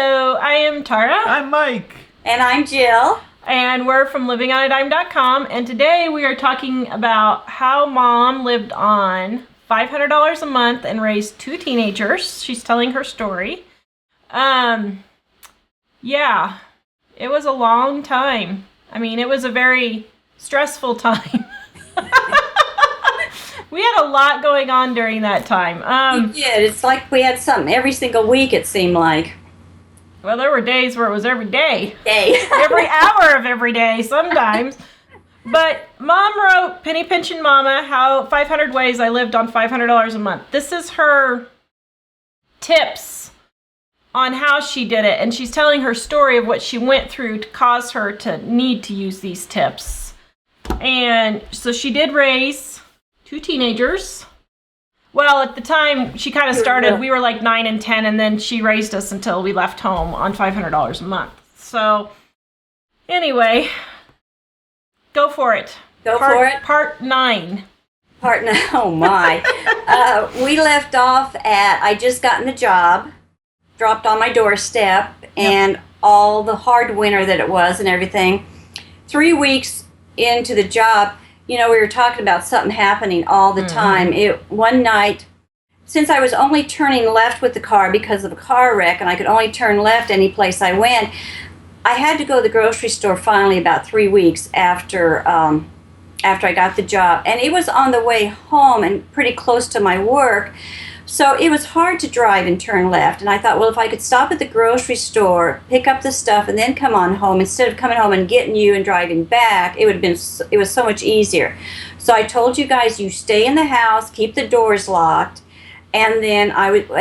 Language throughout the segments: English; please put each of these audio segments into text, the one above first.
Hello, I am Tara. I'm Mike. And I'm Jill. And we're from livingonadime.com. And today we are talking about how Mom lived on $500 a month and raised two teenagers. She's telling her story. Yeah, it was a long time. I mean, it was a very stressful time. We had a lot going on during that time. We did. It's like we had something every single week, it seemed like. Well, there were days where it was every day. Every hour of every day sometimes. But Mom wrote Penny Pinching Mama, how 500 ways I lived on $500 a month. This is her tips on how she did it. And she's telling her story of what she went through to cause her to need to use these tips. And so she did raise two teenagers. Well, at the time she kind of started, we were like 9 and 10, and then she raised us until we left home on $500 a month. So anyway, go for it. For it. Part 9. Oh my. We left off at, I just gotten the job, dropped on my doorstep, and all the hard winter that it was and everything. 3 weeks into the job, you know, we were talking about something happening all the time. One night, since I was only turning left with the car because of a car wreck, and I could only turn left any place I went, I had to go to the grocery store finally about 3 weeks after I got the job. And it was on the way home and pretty close to my work. So it was hard to drive and turn left. And I thought, well, if I could stop at the grocery store, pick up the stuff, and then come on home, instead of coming home and getting you and driving back, it was so much easier. So I told you guys, you stay in the house, keep the doors locked, and then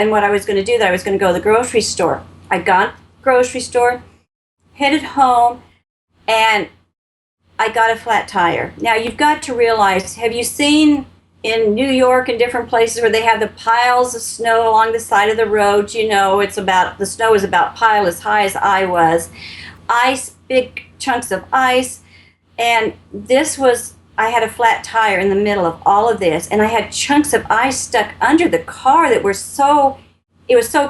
what I was going to do, that I was going to go to the grocery store. I got to the grocery store, headed home, and I got a flat tire. Now, you've got to realize, have you seen in New York and different places where they have the piles of snow along the side of the road? You know, the snow is about pile as high as I was. Ice, big chunks of ice. And I had a flat tire in the middle of all of this. And I had chunks of ice stuck under the car that it was so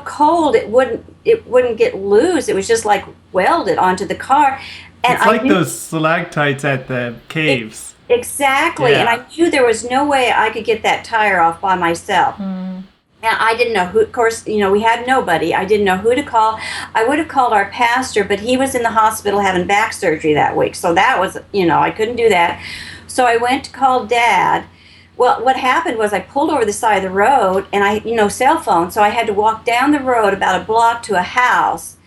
cold it wouldn't get loose. It was just like welded onto the car. And it's like those stalactites at the caves. Exactly. Yeah. And I knew there was no way I could get that tire off by myself. And I didn't know who, of course, you know, we had nobody. I didn't know who to call. I would have called our pastor, but he was in the hospital having back surgery that week. So that was, you know, I couldn't do that. So I went to call Dad. Well, what happened was I pulled over the side of the road and cell phone. So I had to walk down the road about a block to a house.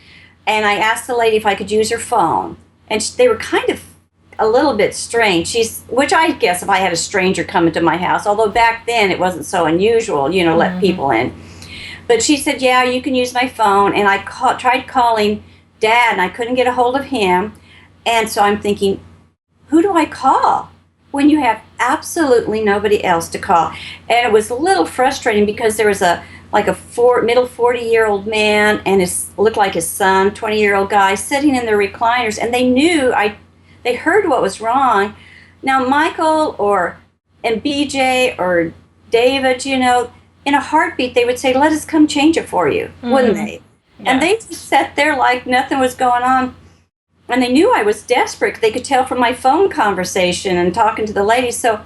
And I asked the lady if I could use her phone. And they were kind of a little bit strange. Which I guess if I had a stranger come into my house, although back then it wasn't so unusual, you know, let people in. But she said, yeah, you can use my phone. And I tried calling Dad, and I couldn't get a hold of him. And so I'm thinking, who do I call when you have absolutely nobody else to call? And it was a little frustrating because there was middle 40-year-old man and looked like his son, 20-year-old guy, sitting in the recliners, and they heard what was wrong. Now, Michael and BJ or David, you know, in a heartbeat, they would say, let us come change it for you, wouldn't they? Yeah. And they just sat there like nothing was going on. And they knew I was desperate. They could tell from my phone conversation and talking to the lady. So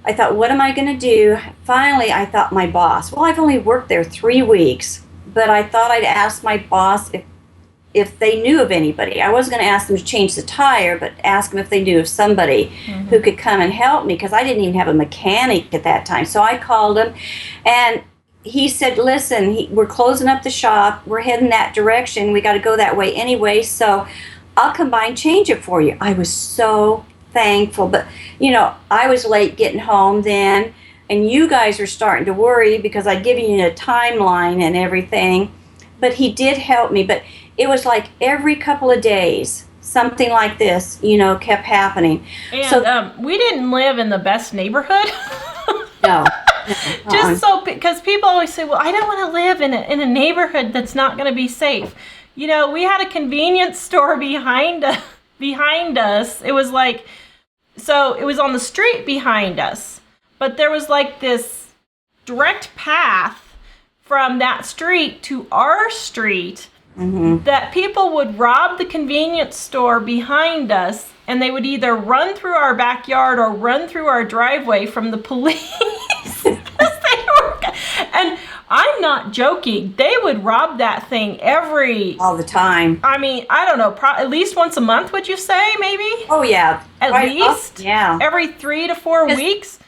I thought, what am I going to do? Finally, I thought my boss. Well, I've only worked there 3 weeks, but I thought I'd ask my boss if they knew of anybody. I wasn't going to ask them to change the tire, but ask them if they knew of somebody who could come and help me, because I didn't even have a mechanic at that time. So I called him, and he said, listen, we're closing up the shop. We're heading that direction. We got to go that way anyway, so I'll come by and change it for you. I was so thankful, but, you know, I was late getting home then, and you guys were starting to worry because I'd given you a timeline and everything. But he did help me, but it was like every couple of days, something like this, you know, kept happening. And so, we didn't live in the best neighborhood. No. Just so, because people always say, well, I don't want to live in a neighborhood that's not going to be safe. You know, we had a convenience store behind us. It was like, so it was on the street behind us, but there was like this direct path from that street to our street that people would rob the convenience store behind us, and they would either run through our backyard or run through our driveway from the police. And I'm not joking. They would rob that thing all the time. I mean, I don't know, at least once a month, would you say, maybe? Oh, yeah. At least? Yeah. Every 3 to 4 weeks?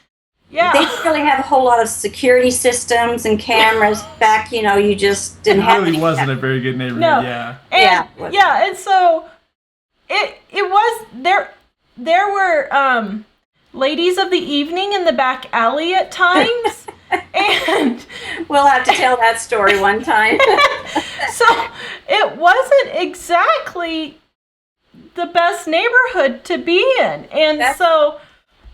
Yeah. They didn't really have a whole lot of security systems and cameras back, you just didn't have It really any. wasn't a very good neighborhood, No. yeah. And, and so it was, there were ladies of the evening in the back alley at times. And we'll have to tell that story one time. So it wasn't exactly the best neighborhood to be in. And so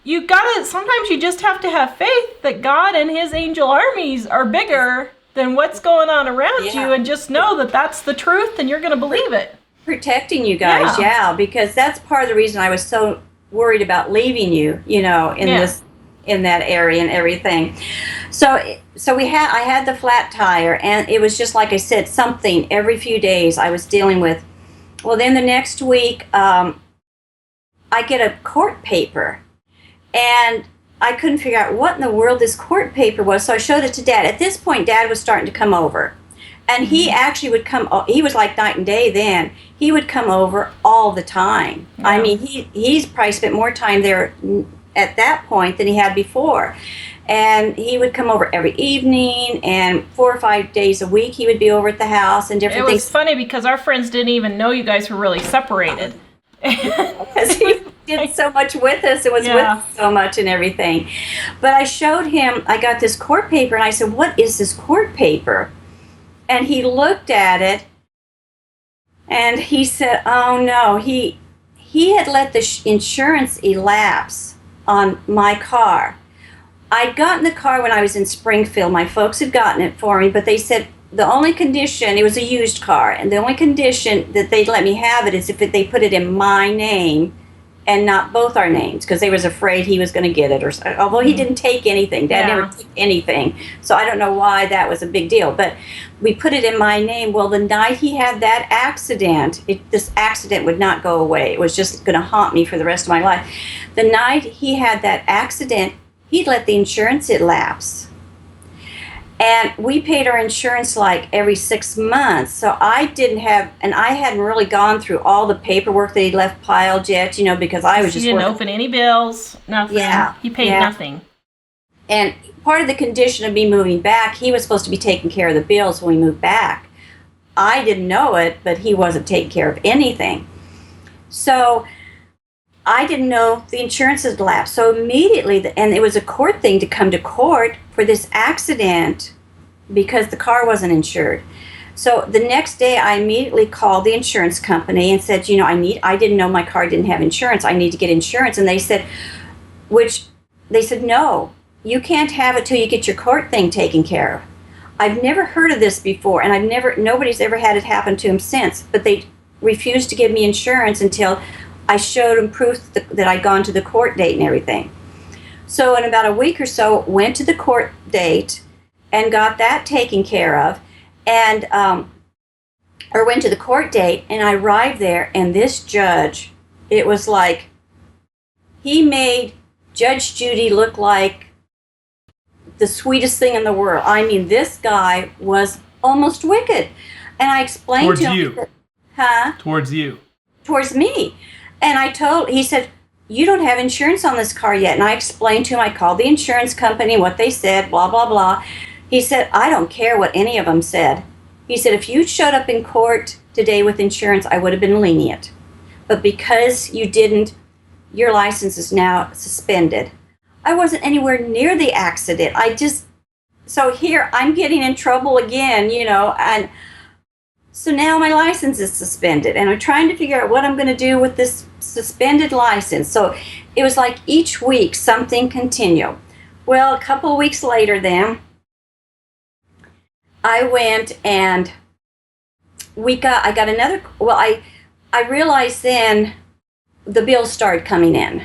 sometimes you just have to have faith that God and his angel armies are bigger than what's going on around you, and just know that that's the truth and you're going to believe it. Protecting you guys, because that's part of the reason I was so worried about leaving you, in that area and everything. So I had the flat tire, and it was just like I said, something every few days I was dealing with. Well, then the next week, I get a court paper, and I couldn't figure out what in the world this court paper was, so I showed it to Dad. At this point, Dad was starting to come over, and he actually would come. He was like night and day then. He would come over all the time. Yeah. I mean, he's probably spent more time there at that point than he had before. And he would come over every evening, and 4 or 5 days a week he would be over at the house and different things. It was funny because our friends didn't even know you guys were really separated. Because he did so much with us and was with us so much and everything. But I showed him, I got this court paper, and I said, "What is this court paper?" And he looked at it, and he said, "Oh no, he had let the insurance elapse on my car." I'd gotten the car when I was in Springfield. My folks had gotten it for me, but they said the only condition, it was a used car, and the only condition that they'd let me have it is if they put it in my name and not both our names, because they was afraid he was going to get it. Although he didn't take anything. Dad never took anything. So I don't know why that was a big deal. But we put it in my name. Well, the night he had that accident, this accident would not go away. It was just going to haunt me for the rest of my life. The night he had that accident, he'd let the insurance elapse. And we paid our insurance like every 6 months. So I hadn't really gone through all the paperwork that he left piled yet, because I was just... You didn't open any bills, nothing. Yeah. He paid nothing. And part of the condition of me moving back, he was supposed to be taking care of the bills when we moved back. I didn't know it, but he wasn't taking care of anything. So I didn't know the insurance had lapsed. So immediately, and it was a court thing to come to court for this accident because the car wasn't insured. So the next day, I immediately called the insurance company and said, I didn't know my car didn't have insurance. I need to get insurance. And they said, no, you can't have it till you get your court thing taken care of. I've never heard of this before, and nobody's ever had it happen to him since. But they refused to give me insurance until I showed them proof that I'd gone to the court date and everything. So in about a week or so, went to the court date and got that taken care of, and went to the court date, and I arrived there, and this judge, it was like he made Judge Judy look like the sweetest thing in the world. I mean, this guy was almost wicked. And I explained to him. Towards you. Towards me. And he said, "You don't have insurance on this car yet." And I explained to him, I called the insurance company, what they said, blah, blah, blah. He said, "I don't care what any of them said." He said, "If you showed up in court today with insurance, I would have been lenient. But because you didn't, your license is now suspended." I wasn't anywhere near the accident. So here I'm getting in trouble again, and so now my license is suspended, and I'm trying to figure out what I'm going to do with this suspended license. So it was like each week something continued. Well, a couple of weeks later then, I went and I got another, I realized then the bills started coming in.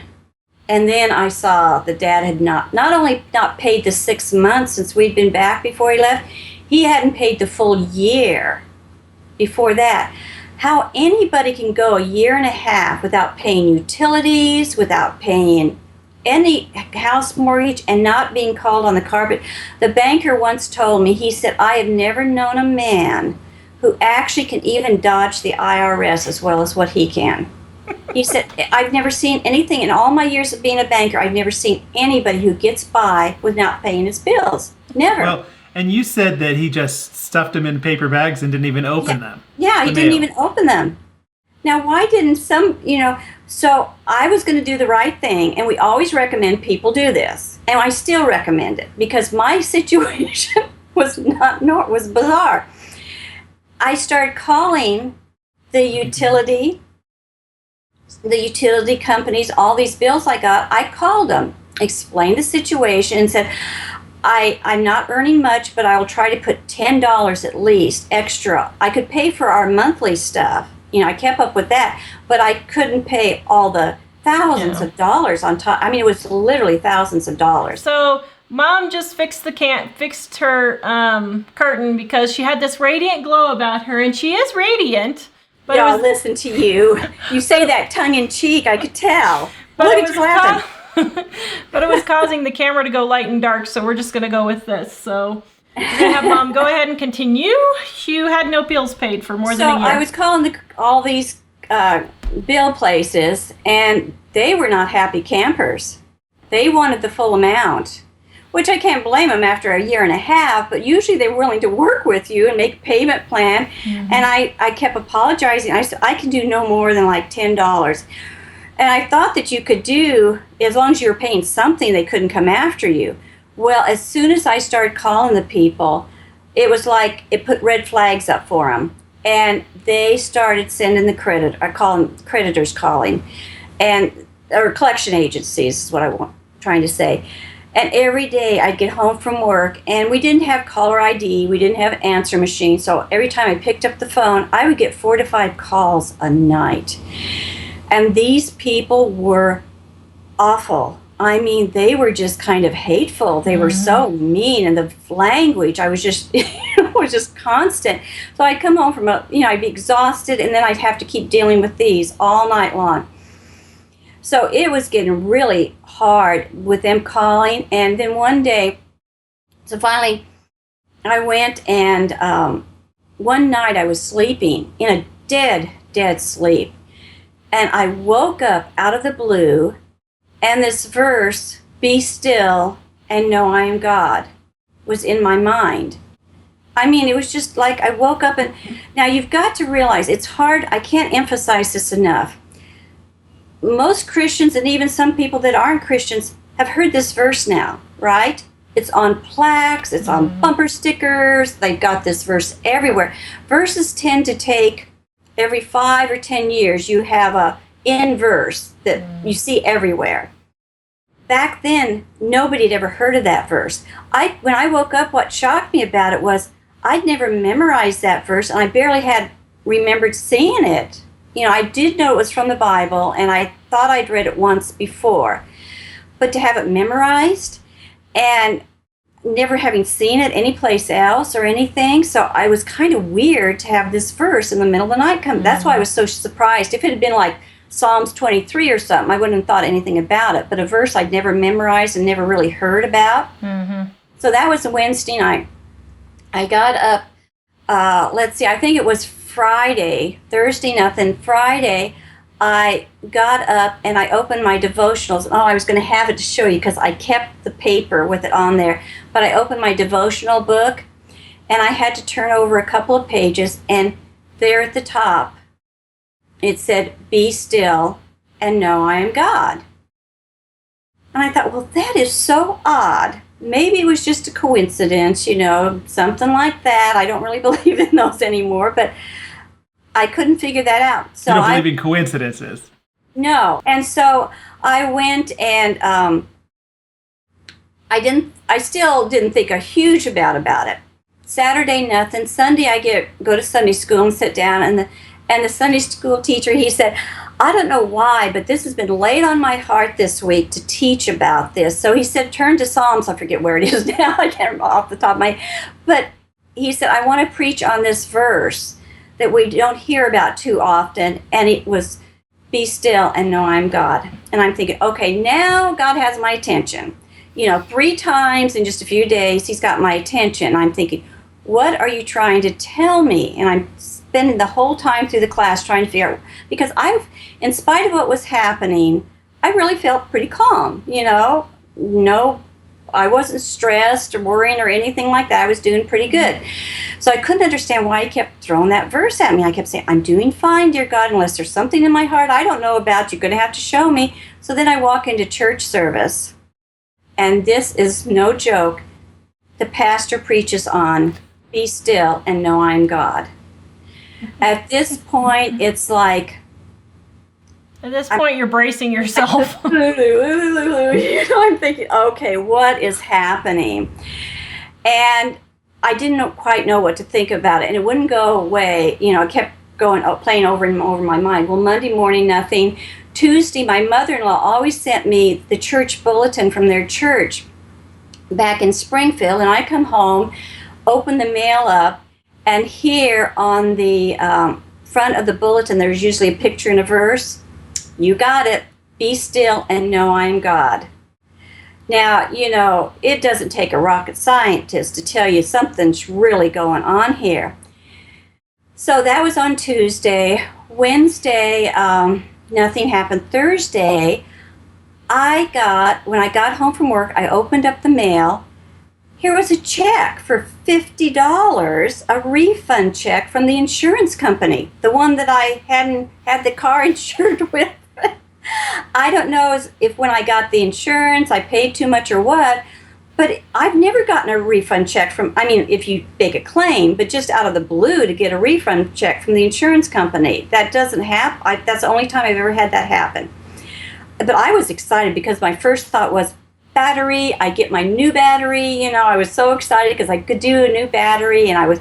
And then I saw the dad had not only not paid the 6 months since we'd been back before he left, he hadn't paid the full year before that, how anybody can go a year and a half without paying utilities, without paying any house mortgage, and not being called on the carpet. The banker once told me, he said, I have never known a man who actually can even dodge the IRS as well as what he can. He said, I've never seen anything in all my years of being a banker. I've never seen anybody who gets by without paying his bills. Never. Well, and you said that he just stuffed them in paper bags and didn't even open them. Yeah, he didn't even open them. Now, why didn't some, so I was going to do the right thing, and we always recommend people do this, and I still recommend it, because my situation was was bizarre. I started calling the utility companies, all these bills I got. I called them, explained the situation, and said, I'm not earning much, but I will try to put $10 at least extra. I could pay for our monthly stuff. I kept up with that, but I couldn't pay all the thousands of dollars on top. I mean, it was literally thousands of dollars. So Mom just fixed her curtain because she had this radiant glow about her, and she is radiant. But Y'all, listen to you. You say that tongue in cheek. I could tell. But Look at you laughing. But it was causing the camera to go light and dark, so we're just going to go with this. So we're going to have Mom go ahead and continue. You had no bills paid for more than a year. So I was calling all these bill places, and they were not happy campers. They wanted the full amount, which I can't blame them after a year and a half, but usually they're willing to work with you and make a payment plan. Mm-hmm. And I kept apologizing. I said, I can do no more than like $10. And I thought that you could do, as long as you were paying something, they couldn't come after you. Well, as soon as I started calling the people, it was like it put red flags up for them. And they started sending the creditors calling, or collection agencies is what I'm trying to say. And every day I'd get home from work, and we didn't have caller ID, we didn't have answer machine, so every time I picked up the phone, I would get 4 to 5 calls a night. And these people were awful. I mean, they were just kind of hateful. They were so mean, and the language, I was just, was just constant. So I'd come home from I'd be exhausted, and then I'd have to keep dealing with these all night long. So it was getting really hard with them calling. And then one day, so finally, I went and one night I was sleeping in a dead sleep. And I woke up out of the blue, and this verse, "Be still and know I am God," was in my mind. I mean, it was just like I woke up and, now you've got to realize, it's hard, I can't emphasize this enough. Most Christians, and even some people that aren't Christians, have heard this verse now, right? It's on plaques, it's on bumper stickers, they've got this verse everywhere. Verses tend to take, every 5 or 10 years, you have a in verse that you see everywhere. Back then, nobody had ever heard of that verse. When I woke up, what shocked me about it was I'd never memorized that verse, and I barely had remembered seeing it. I did know it was from the Bible, and I thought I'd read it once before. But to have it memorized, and never having seen it anyplace else or anything, so I was kind of weird to have this verse in the middle of the night come. That's why I was so surprised. If it had been like Psalms 23 or something, I wouldn't have thought anything about it. But a verse I'd never memorized and never really heard about. So that was a Wednesday night. I got up, I think it was Thursday nothing. Friday, I got up and I opened my devotionals. Oh, I was going to have it to show you because I kept the paper with it on there. But I opened my devotional book, and I had to turn over a couple of pages, and there at the top, it said, "Be still and know I am God." And I thought, well, that is so odd. Maybe it was just a coincidence, something like that. I don't really believe in those anymore, but I couldn't figure that out. So you don't believe in coincidences? No. And so I went and I still didn't think a huge about it. Saturday, nothing. Sunday, I go to Sunday school and sit down, and the Sunday school teacher, he said, "I don't know why, but this has been laid on my heart this week to teach about this." So he said, turn to Psalms. I forget where it is now. I can't remember off the top of my head. But he said, "I want to preach on this verse that we don't hear about too often, and it was, be still and know I'm God. And I'm thinking, okay, now God has my attention. 3 times in just a few days, he's got my attention. I'm thinking, what are you trying to tell me? And I'm spending the whole time through the class trying to figure out, because in spite of what was happening, I really felt pretty calm, No, I wasn't stressed or worrying or anything like that. I was doing pretty good. So I couldn't understand why he kept throwing that verse at me. I kept saying, I'm doing fine, dear God, unless there's something in my heart I don't know about. You're going to have to show me. So then I walk into church service, and this is no joke. The pastor preaches on, be still and know I'm God. At this point, it's like, at this point, you're bracing yourself. I'm thinking, okay, what is happening? And I didn't quite know what to think about it, and it wouldn't go away. It kept playing over and over in my mind. Well, Monday morning, nothing. Tuesday, my mother-in-law always sent me the church bulletin from their church back in Springfield, and I come home, open the mail up, and here on the front of the bulletin, there's usually a picture and a verse. You got it. Be still and know I'm God. Now, it doesn't take a rocket scientist to tell you something's really going on here. So that was on Tuesday. Wednesday, nothing happened. Thursday, when I got home from work, I opened up the mail. Here was a check for $50, a refund check from the insurance company, the one that I hadn't had the car insured with. I don't know if when I got the insurance, I paid too much or what, but I've never gotten a refund check if you make a claim, but just out of the blue to get a refund check from the insurance company. That doesn't happen. That's the only time I've ever had that happen. But I was excited because my first thought was, battery, I get my new battery. I was so excited because I could do a new battery, and I was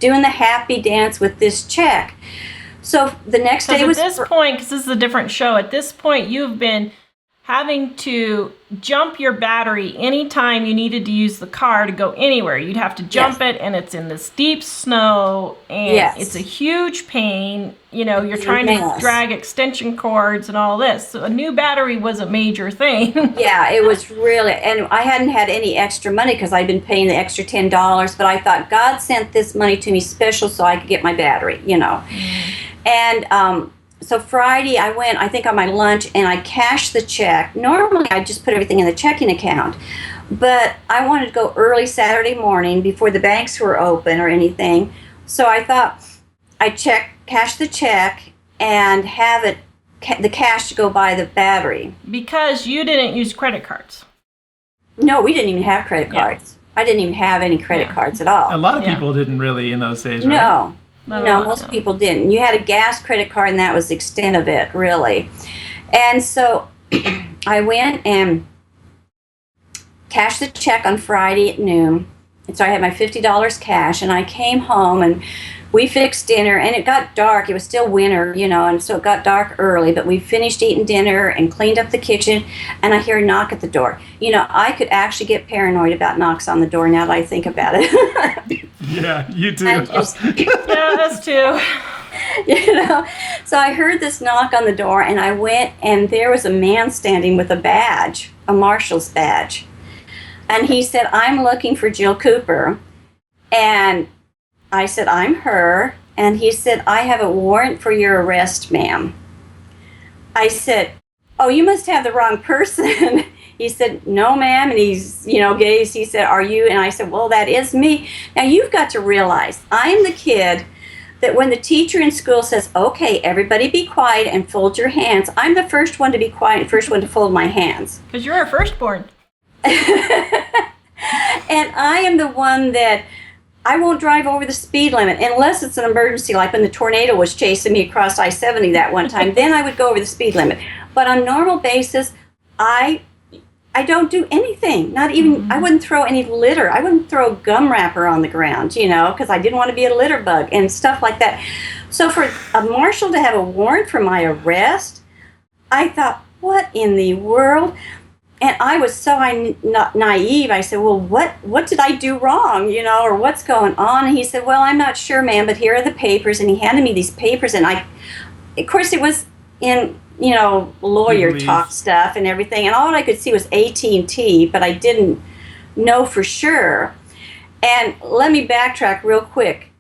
doing the happy dance with this check. So the next day was... At this point, because this is a different show, at this point you've been having to jump your battery anytime you needed to use the car to go anywhere. You'd have to jump it, and it's in this deep snow, and it's a huge pain. You're trying to drag extension cords and all this. So a new battery was a major thing. Yeah, it was really, and I hadn't had any extra money because I'd been paying the extra $10, but I thought God sent this money to me special so I could get my battery, And so Friday I went, I think on my lunch, and I cashed the check. Normally I just put everything in the checking account, but I wanted to go early Saturday morning before the banks were open or anything. So I thought I'd cash the check and have the cash to go buy the battery. Because you didn't use credit cards. No, we didn't even have credit cards. I didn't even have any credit cards at all. A lot of people didn't really in those days, right? No. Most people didn't. You had a gas credit card, and that was the extent of it, really. And so I went and cashed the check on Friday at noon. And so I had my $50 cash, and I came home, and we fixed dinner, and it got dark. It was still winter, and so it got dark early, but we finished eating dinner and cleaned up the kitchen, and I hear a knock at the door. I could actually get paranoid about knocks on the door now that I think about it. Yeah, you too. Yeah, us too. So I heard this knock on the door, and I went, and there was a man standing with a badge, a marshal's badge. And he said, I'm looking for Jill Cooper. And I said, I'm her. And he said, I have a warrant for your arrest, ma'am. I said, oh, you must have the wrong person. He said, no, ma'am. And he's, gazed. He said, are you? And I said, well, that is me. Now, you've got to realize, I'm the kid that when the teacher in school says, okay, everybody be quiet and fold your hands, I'm the first one to be quiet and first one to fold my hands. Because you're our firstborn. And I am the one that I won't drive over the speed limit unless it's an emergency, like when the tornado was chasing me across I-70 that one time. Then I would go over the speed limit. But on normal basis, I don't do anything. Not even, I wouldn't throw any litter. I wouldn't throw gum wrapper on the ground, because I didn't want to be a litter bug and stuff like that. So for a marshal to have a warrant for my arrest, I thought, what in the world? And I was so naive. I said, well, what did I do wrong, or what's going on? And he said, well, I'm not sure, ma'am, but here are the papers. And he handed me these papers. And of course, it was in, lawyer talk stuff and everything. And all I could see was AT&T, but I didn't know for sure. And let me backtrack real quick.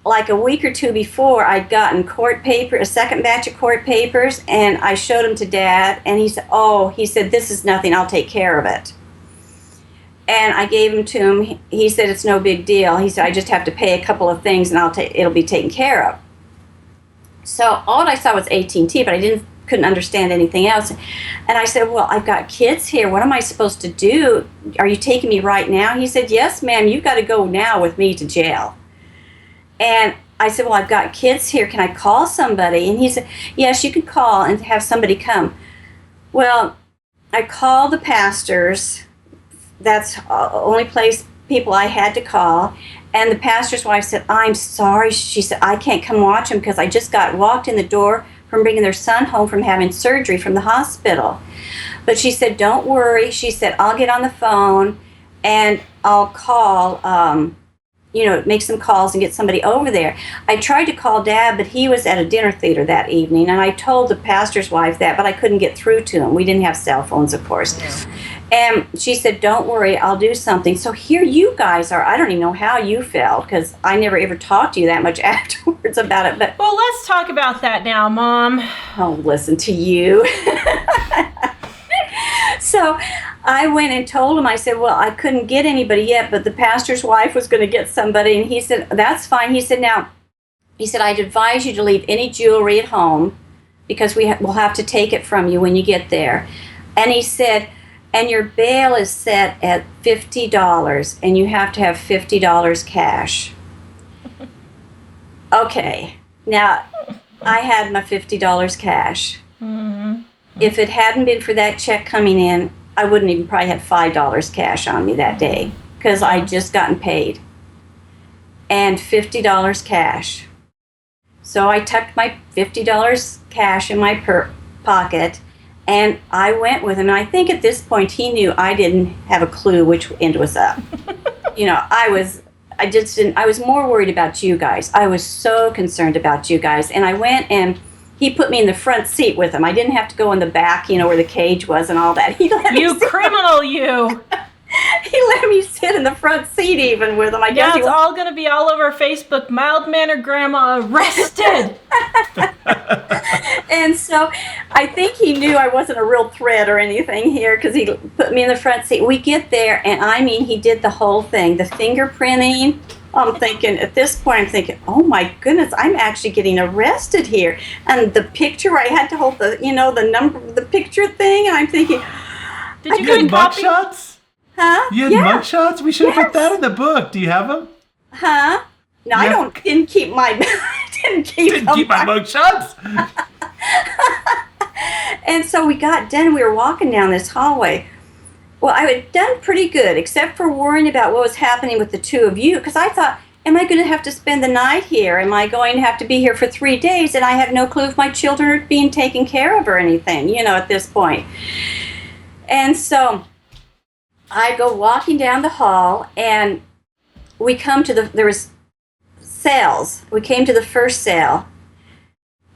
Like a week or two before, I'd gotten a second batch of court papers, and I showed them to Dad, and he said, this is nothing, I'll take care of it. And I gave them to him. He said, it's no big deal. He said, I just have to pay a couple of things, and it'll be taken care of. So all I saw was AT&T, but I couldn't understand anything else. And I said, well, I've got kids here. What am I supposed to do? Are you taking me right now? He said, yes, ma'am, you've got to go now with me to jail. And I said, well, I've got kids here. Can I call somebody? And he said, yes, you can call and have somebody come. Well, I called the pastors. That's the only people I had to call. And the pastor's wife said, I'm sorry. She said, I can't come watch them because I just walked in the door from bringing their son home from having surgery from the hospital. But she said, don't worry. She said, I'll get on the phone and I'll call make some calls and get somebody over there. I tried to call Dad, but he was at a dinner theater that evening, and I told the pastor's wife that, but I couldn't get through to him. We didn't have cell phones, of course. Yeah. And she said, don't worry, I'll do something. So here you guys are. I don't even know how you felt, because I never ever talked to you that much afterwards about it. But well, let's talk about that now, Mom. Oh, listen to you. So I went and told him, I said, well, I couldn't get anybody yet, but the pastor's wife was going to get somebody. And he said, that's fine. He said, I'd advise you to leave any jewelry at home because we'll have to take it from you when you get there. And he said, and your bail is set at $50 and you have to have $50 cash. Okay. Now, I had my $50 cash. Mm-hmm. If it hadn't been for that check coming in, I wouldn't even probably have $5 cash on me that day because I'd just gotten paid. And $50 cash. So I tucked my $50 cash in my pocket and I went with him. And I think at this point he knew I didn't have a clue which end was up. I was more worried about you guys. I was so concerned about you guys. And I went and he put me in the front seat with him. I didn't have to go in the back, where the cage was and all that. You criminal, you! He let me sit in the front seat even with him. I guess it's all going to be all over Facebook. Mild-mannered grandma arrested! And so I think he knew I wasn't a real threat or anything here because he put me in the front seat. We get there, and he did the whole thing. The fingerprinting. At this point, oh my goodness, I'm actually getting arrested here. And the picture, I had to hold the number, the picture thing, and I'm thinking, did you get mugshots? Huh? You had mugshots? We should have put that in the book. Do you have them? Huh? No, yeah. Didn't keep my mugshots. And so we got done. We were walking down this hallway. Well, I had done pretty good, except for worrying about what was happening with the two of you, because I thought, am I going to have to spend the night here? Am I going to have to be here for 3 days? And I have no clue if my children are being taken care of or anything, at this point. And so I go walking down the hall, and we come to there was sales. We came to the first sale.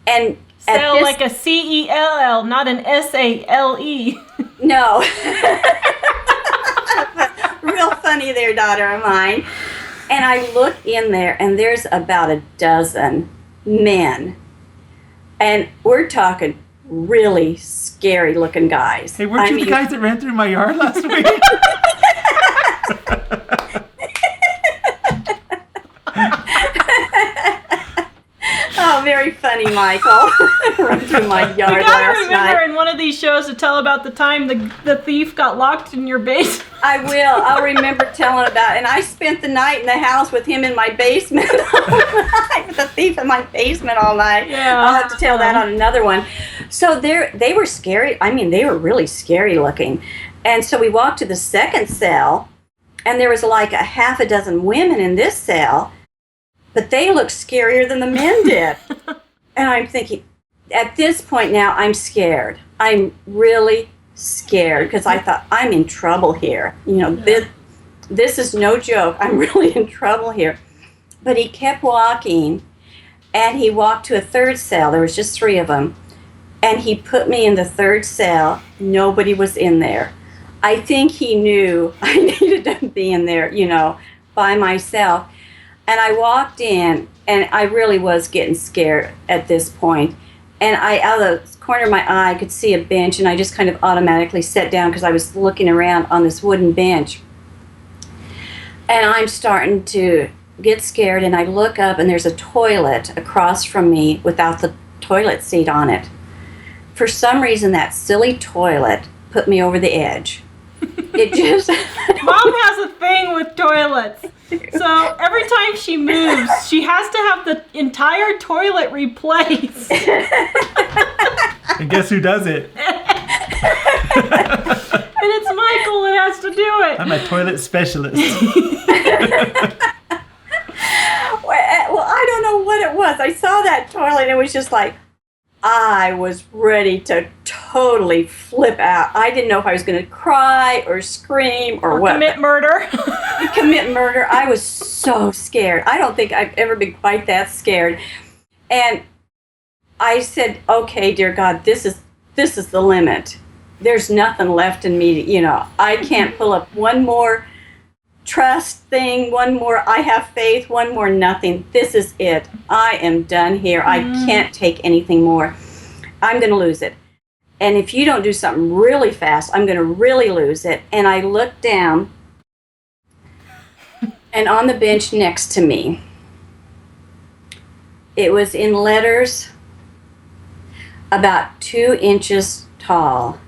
And sale like a C-E-L-L, not an S-A-L-E. No. Real funny there, daughter of mine. And I look in there, and there's about a dozen men. And we're talking really scary-looking guys. Hey, weren't you the guys that ran through my yard last week? Oh, very funny, Michael. Run through my yard last night. You gotta remember in one of these shows to tell about the time the thief got locked in your basement. I will. I'll remember telling about it. And I spent the night in the house with him in my basement all night, with the thief in my basement all night. Yeah. I'll have to tell that on another one. So they were scary. I mean, they were really scary looking. And so we walked to the second cell, and there was like a half a dozen women in this cell. But they looked scarier than the men did. And I'm thinking, at this point now, I'm scared. I'm really scared because I thought, I'm in trouble here. This is no joke. I'm really in trouble here. But he kept walking, and he walked to a third cell. There was just 3 of them. And he put me in the third cell. Nobody was in there. I think he knew I needed to be in there, by myself. And I walked in, and I really was getting scared at this point. And out of the corner of my eye, I could see a bench, and I just kind of automatically sat down because I was looking around on this wooden bench. And I'm starting to get scared, and I look up, and there's a toilet across from me without the toilet seat on it. For some reason, that silly toilet put me over the edge. It just... Mom has a thing with toilets. So every time she moves, she has to have the entire toilet replaced. And guess who does it? And it's Michael that has to do it. I'm a toilet specialist. Well, I don't know what it was. I saw that toilet, and it was just like, I was ready to totally flip out. I didn't know if I was going to cry or scream or what. Commit murder. Commit murder. I was so scared. I don't think I've ever been quite that scared. And I said, okay, dear God, this is the limit. There's nothing left in me. I can't pull up one more trust thing, one more I have faith, one more nothing. This is it. I am done here. I can't take anything more. I'm going to lose it. And if you don't do something really fast, I'm going to really lose it. And I looked down, and on the bench next to me, it was in letters about 2 inches tall.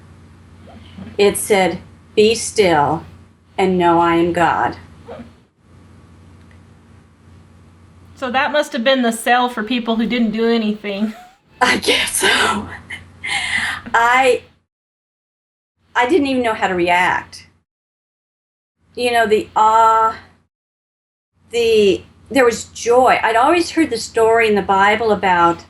It said, "Be still and know I am God." So that must have been the cell for people who didn't do anything. I guess so. I didn't even know how to react. The awe, there was joy. I'd always heard the story in the Bible about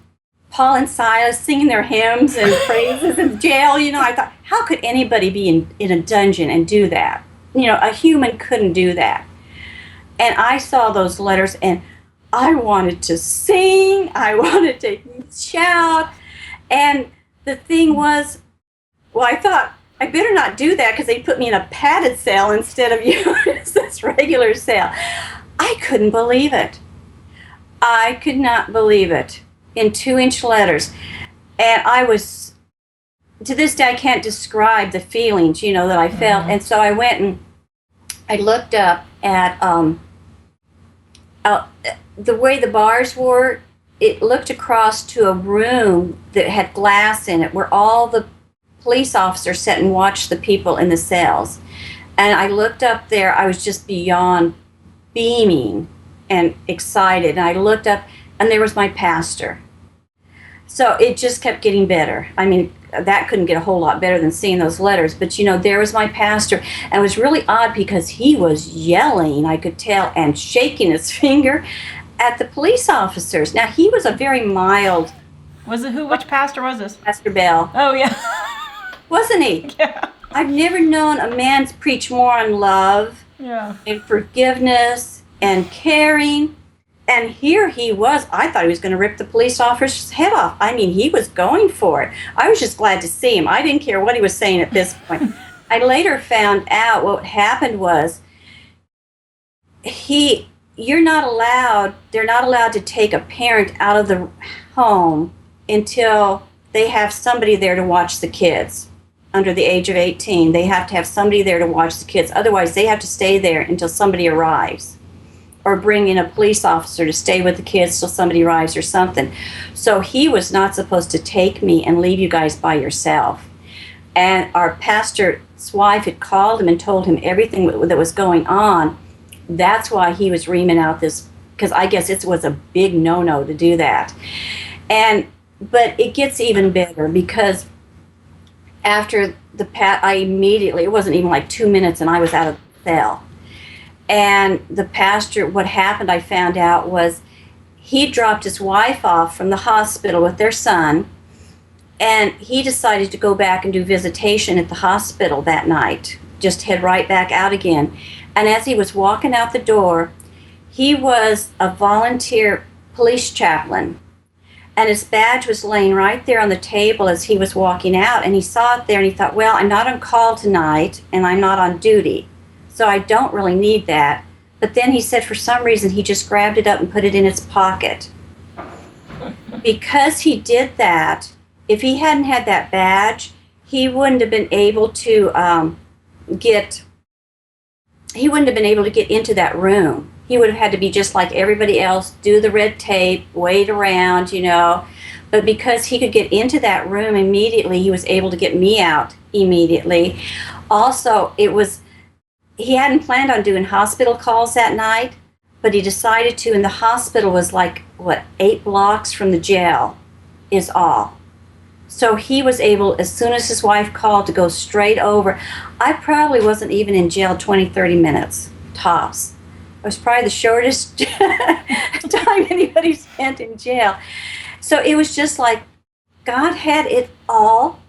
Paul and Silas singing their hymns and praises in jail. I thought, how could anybody be in a dungeon and do that? A human couldn't do that. And I saw those letters, and I wanted to sing. I wanted to shout. And the thing was, I thought, I better not do that because they put me in a padded cell instead of this regular cell. I couldn't believe it. I could not believe it. In 2-inch letters. And I was, to this day, I can't describe the feelings, that I felt. And so I went and I looked up at the way the bars were. It looked across to a room that had glass in it where all the police officers sat and watched the people in the cells. And I looked up there. I was just beyond beaming and excited. And I looked up, and there was my pastor. So it just kept getting better. I mean, that couldn't get a whole lot better than seeing those letters. But, there was my pastor. And it was really odd because he was yelling, I could tell, and shaking his finger at the police officers. Now, he was a very mild... Was it who? Which pastor was this? Pastor Bell. Oh, yeah. Wasn't he? Yeah. I've never known a man preach more on love and forgiveness and caring. And here he was. I thought he was going to rip the police officer's head off. I mean, he was going for it. I was just glad to see him. I didn't care what he was saying at this point. I later found out what happened was they're not allowed to take a parent out of the home until they have somebody there to watch the kids. Under the age of 18, they have to have somebody there to watch the kids. Otherwise, they have to stay there until somebody arrives. Or bring in a police officer to stay with the kids till somebody arrives or something. So he was not supposed to take me and leave you guys by yourself. And our pastor's wife had called him and told him everything that was going on. That's why he was reaming out this, because I guess it was a big no-no to do that. But it gets even better because after I immediately, it wasn't even like 2 minutes and I was out of the cell. And the pastor, what happened, I found out, was he dropped his wife off from the hospital with their son, And he decided to go back and do visitation at the hospital that night, just head right back out again. And as he was walking out the door, he was a volunteer police chaplain. And his badge was laying right there on the table as he was walking out. And he saw it there and he thought, well, I'm not on call tonight and I'm not on duty, so I don't really need that. But then he said for some reason he just grabbed it up and put it in his pocket. Because he did that, if he hadn't had that badge, he wouldn't have been able to get into that room. He would have had to be just like everybody else, do the red tape, wait around, But because he could get into that room immediately, he was able to get me out immediately. Also, he hadn't planned on doing hospital calls that night, but he decided to, and the hospital was 8 blocks from the jail is all. So he was able, as soon as his wife called, to go straight over. I probably wasn't even in jail 20, 30 minutes, tops. It was probably the shortest time anybody spent in jail. So it was just like God had it all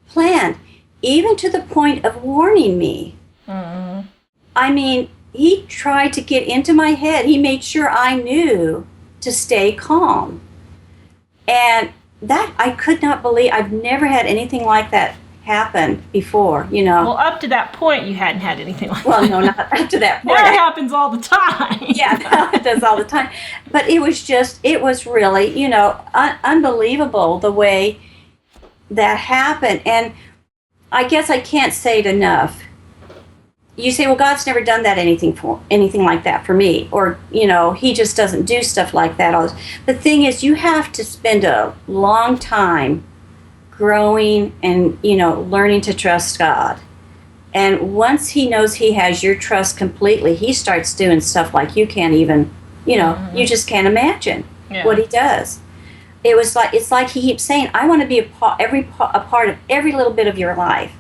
planned, even to the point of warning me. Mm-hmm. I mean, he tried to get into my head. He made sure I knew to stay calm. And that I could not believe. I've never had anything like that happen before, Well, up to that point, you hadn't had anything like that. Well, no, not up to that point. That happens all the time. Yeah, now it does all the time. But it was really, unbelievable the way that happened. And I guess I can't say it enough. You say, well, God's never done anything like that for me. Or, he just doesn't do stuff like that. The thing is, you have to spend a long time growing and, learning to trust God. And once he knows he has your trust completely, he starts doing stuff like you can't even, you just can't imagine what he does. It's like he keeps saying, I want to be a part of every little bit of your life.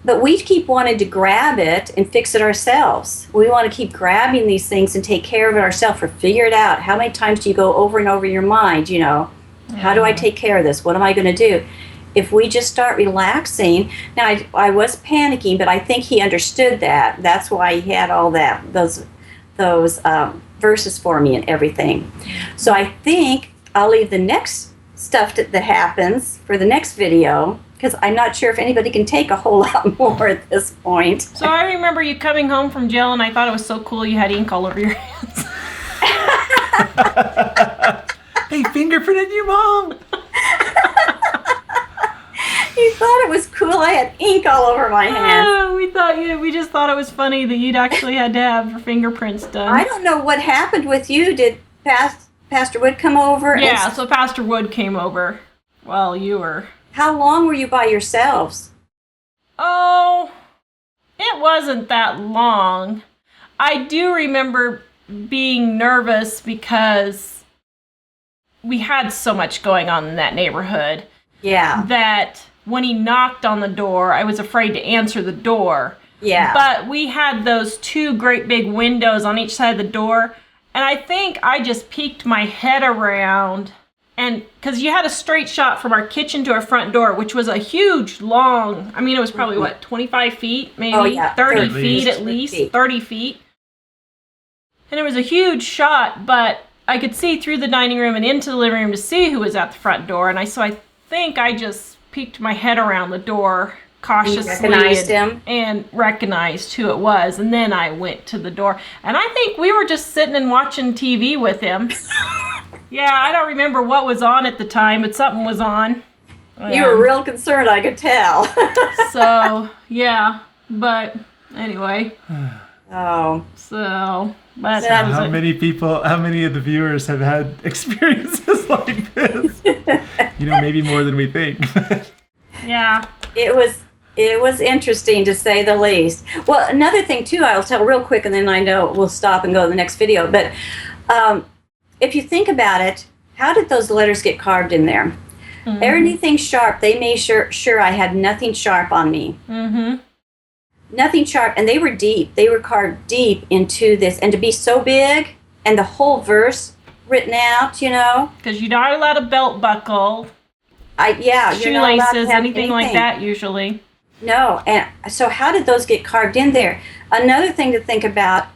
But we keep wanting to grab it and fix it ourselves. We want to keep grabbing these things and take care of it ourselves or figure it out. How many times do you go over and over your mind, How do I take care of this? What am I going to do? If we just start relaxing, now I was panicking, but I think he understood that. That's why he had all those verses for me and everything. So I think I'll leave the next stuff that happens for the next video, because I'm not sure if anybody can take a whole lot more at this point. So I remember you coming home from jail, and I thought it was so cool you had ink all over your hands. They fingerprinted you, Mom! You thought it was cool I had ink all over my hands. We just thought it was funny that you'd actually had to have your fingerprints done. I don't know what happened with you. Did Pastor Wood come over? Yeah, so Pastor Wood came over while you were... How long were you by yourselves? Oh, it wasn't that long. I do remember being nervous because we had so much going on in that neighborhood. Yeah. That when he knocked on the door, I was afraid to answer the door. Yeah. But we had those 2 great big windows on each side of the door, and I think I just peeked my head around, and because you had a straight shot from our kitchen to our front door, which was a huge, long, it was probably, 25 feet, maybe? Oh, yeah. 30 feet at least, 30 feet. And it was a huge shot, but I could see through the dining room and into the living room to see who was at the front door, and so I think I just peeked my head around the door cautiously. Recognized him? And recognized who it was, and then I went to the door. And I think we were just sitting and watching TV with him. Yeah, I don't remember what was on at the time, but something was on. You were real concerned, I could tell. So, yeah, but anyway. Oh. So, but how many of the viewers have had experiences like this? Maybe more than we think. Yeah. It was interesting, to say the least. Well, another thing too, I'll tell real quick, and then I know we'll stop and go to the next video. But if you think about it, how did those letters get carved in there? Mm-hmm. Anything sharp, they made sure I had nothing sharp on me. Mm-hmm. Nothing sharp, and they were deep. They were carved deep into this, and to be so big, and the whole verse written out, Because you're not allowed a belt buckle. you're not allowed to shoelaces, have anything like that usually. No, and so how did those get carved in there? Another thing to think about,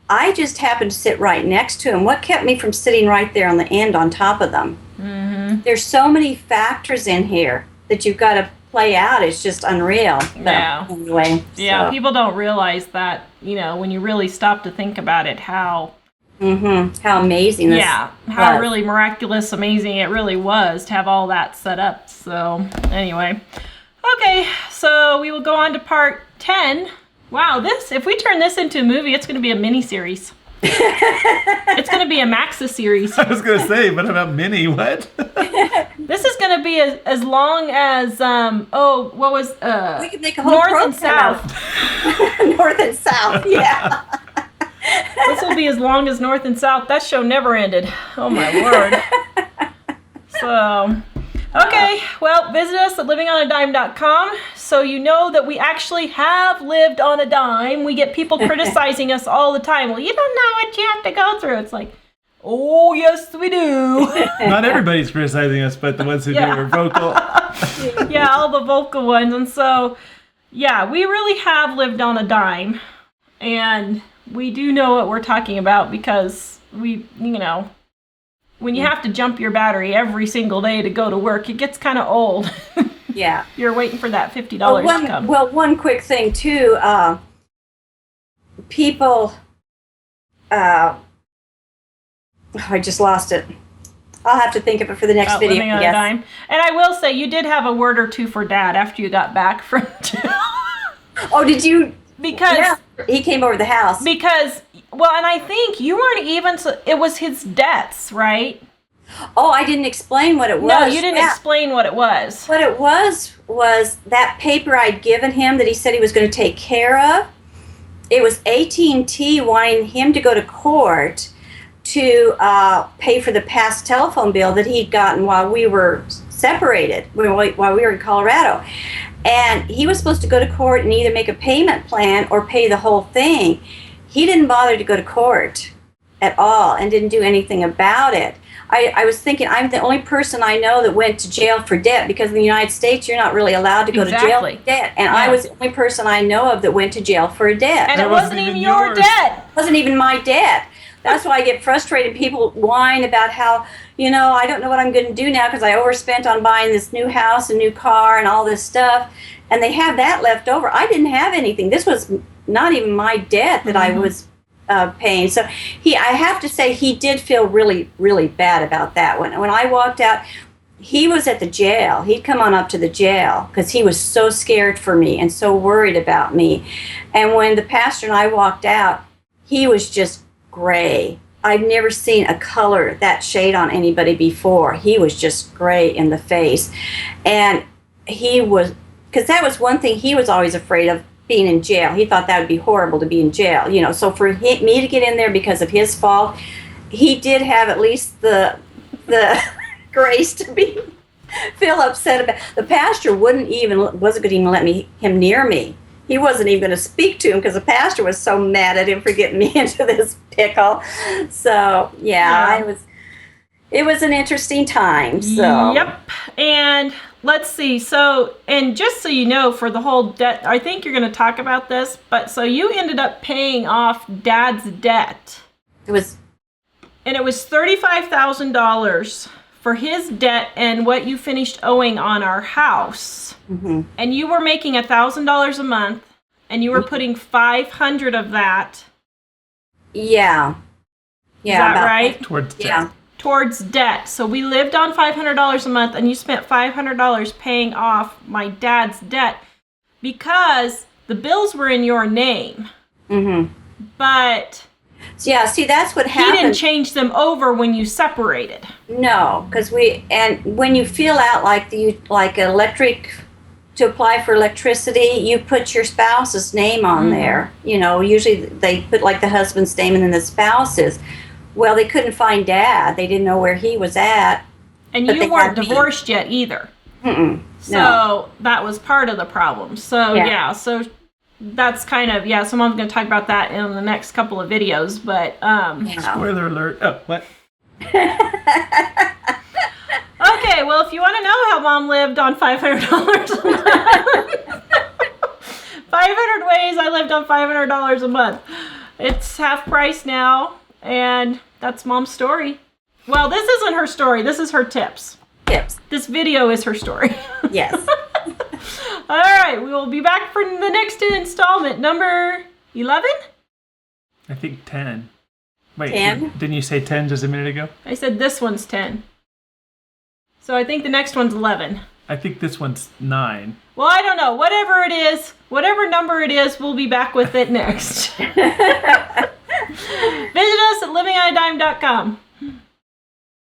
I just happened to sit right next to them. What kept me from sitting right there on the end on top of them? Mm-hmm. There's so many factors in here that you've got to play out. It's just unreal. Yeah. So, anyway. Yeah, people don't realize that, when you really stop to think about it, how amazing this how really miraculous, amazing it really was to have all that set up. So anyway, okay, so we will go on to part 10. Wow, if we turn this into a movie, it's going to be a mini-series. It's going to be a Maxa series. I was going to say, but about mini, what? This is going to be as long as, what was, we could make a whole North and South. North and South, yeah. This will be as long as North and South. That show never ended. Oh, my word. So... Okay, well, visit us at livingonadime.com so you know that we actually have lived on a dime. We get people criticizing us all the time. Well, you don't know what you have to go through. It's like, oh, yes, we do. Not everybody's criticizing us, but the ones who do are vocal. Yeah, all the vocal ones. And so, yeah, we really have lived on a dime. And we do know what we're talking about because we, when you have to jump your battery every single day to go to work, it gets kind of old. Yeah. You're waiting for that $50 to come. Well, one quick thing, too. People... I just lost it. I'll have to think of it for the next video. Living on a dime. And I will say, you did have a word or two for Dad after you got back from jail. Oh, did you? Because he came over the house. Because... Well, and I think you weren't even, it was his debts, right? Oh, I didn't explain what it was. No, you didn't explain what it was. What it was that paper I'd given him that he said he was going to take care of. It was AT&T wanting him to go to court to pay for the past telephone bill that he'd gotten while we were separated, while we were in Colorado. And he was supposed to go to court and either make a payment plan or pay the whole thing. He didn't bother to go to court at all and didn't do anything about it. I was thinking, I'm the only person I know that went to jail for debt, because in the United States, you're not really allowed to go to jail for debt. And I was the only person I know of that went to jail for a debt. And it wasn't even your debt. It wasn't even my debt. That's why I get frustrated. People whine about how, I don't know what I'm going to do now because I overspent on buying this new house, a new car, and all this stuff. And they have that left over. I didn't have anything. This was not even my debt that I was paying. So I have to say, he did feel really, really bad about that. When I walked out, he was at the jail. He'd come on up to the jail because he was so scared for me and so worried about me. And when the pastor and I walked out, he was just gray. I've never seen a color that shade on anybody before. He was just gray in the face. And because that was one thing he was always afraid of, being in jail. He thought that would be horrible to be in jail, so for me to get in there because of his fault, he did have at least the grace to feel upset about. The pastor wasn't going to even let him near me. He wasn't even going to speak to him because the pastor was so mad at him for getting me into this pickle. So it was an interesting time. So yep. And let's see. So, and just so you know, for the whole debt, I think you're going to talk about this, but so you ended up paying off Dad's debt. It was $35,000 for his debt and what you finished owing on our house. Mm-hmm. And you were making $1,000 a month, and you were putting $500 of that. Yeah. Is that right? Towards debt. Yeah. Towards debt. So we lived on $500 a month, and you spent $500 paying off my dad's debt because the bills were in your name. Mm-hmm. But yeah, see, that's what happened. He didn't change them over when you separated. No, because when you fill out like electric, to apply for electricity, you put your spouse's name on there. Usually they put like the husband's name and then the spouse's. Well, they couldn't find Dad. They didn't know where he was at. And you weren't divorced yet either. Mm-mm. So that was part of the problem. So so that's kind of so Mom's going to talk about that in the next couple of videos. But spoiler alert! Oh, what? Okay, well, if you want to know how Mom lived on $500 a month, 500 ways I lived on $500 a month. It's half price now, and that's Mom's story. Well, this isn't her story. This is her tips. Tips. This video is her story. Yes. All right, we will be back for the next installment, number 11? I think 10. Wait, 10? Didn't you say 10 just a minute ago? I said this one's 10. So I think the next one's 11. I think this one's 9. Well, I don't know. Whatever it is, whatever number it is, we'll be back with it next. Visit us at livingonadime.com.